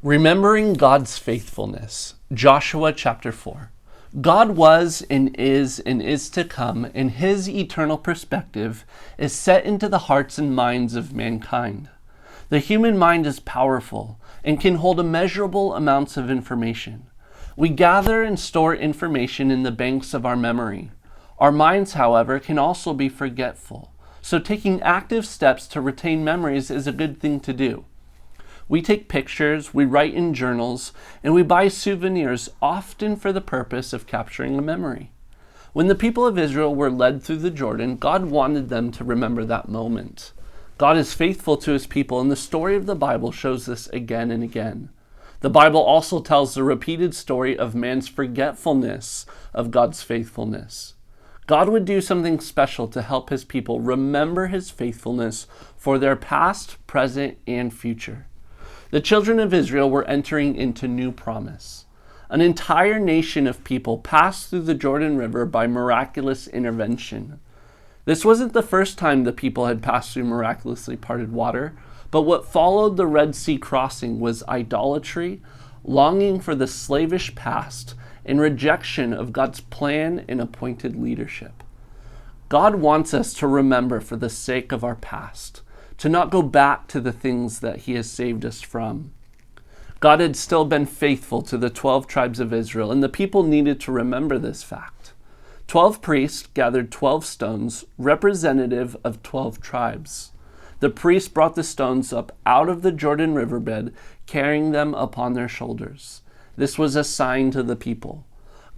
Remembering God's faithfulness. Joshua chapter 4. God was and is to come, and his eternal perspective is set into the hearts and minds of mankind. The human mind is powerful and can hold immeasurable amounts of information. We gather and store information in the banks of our memory. Our minds, however, can also be forgetful, so taking active steps to retain memories is a good thing to do. We take pictures, we write in journals, and we buy souvenirs, often for the purpose of capturing a memory. When the people of Israel were led through the Jordan, God wanted them to remember that moment. God is faithful to his people, and the story of the Bible shows this again and again. The Bible also tells the repeated story of man's forgetfulness of God's faithfulness. God would do something special to help his people remember his faithfulness for their past, present, and future. The children of Israel were entering into new promise. An entire nation of people passed through the Jordan River by miraculous intervention. This wasn't the first time the people had passed through miraculously parted water, but what followed the Red Sea crossing was idolatry, longing for the slavish past, and rejection of God's plan and appointed leadership. God wants us to remember for the sake of our past, to not go back to the things that he has saved us from. God had still been faithful to the 12 tribes of Israel, and the people needed to remember this fact. 12 priests gathered 12 stones, representative of 12 tribes. The priests brought the stones up out of the Jordan riverbed, carrying them upon their shoulders. This was a sign to the people.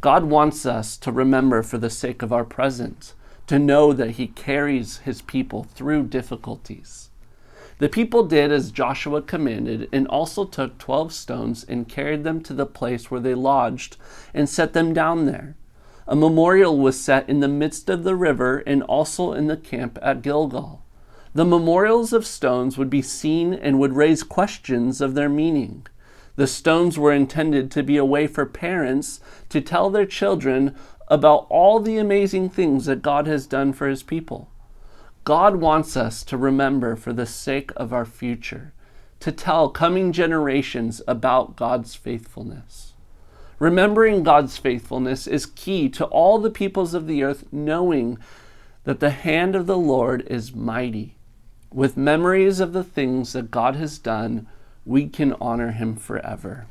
God wants us to remember for the sake of our present, to know that he carries his people through difficulties. The people did as Joshua commanded, and also took 12 stones and carried them to the place where they lodged and set them down there. A memorial was set in the midst of the river and also in the camp at Gilgal. The memorials of stones would be seen and would raise questions of their meaning. The stones were intended to be a way for parents to tell their children about all the amazing things that God has done for his people. God wants us to remember for the sake of our future, to tell coming generations about God's faithfulness. Remembering God's faithfulness is key to all the peoples of the earth knowing that the hand of the Lord is mighty. With memories of the things that God has done, we can honor him forever.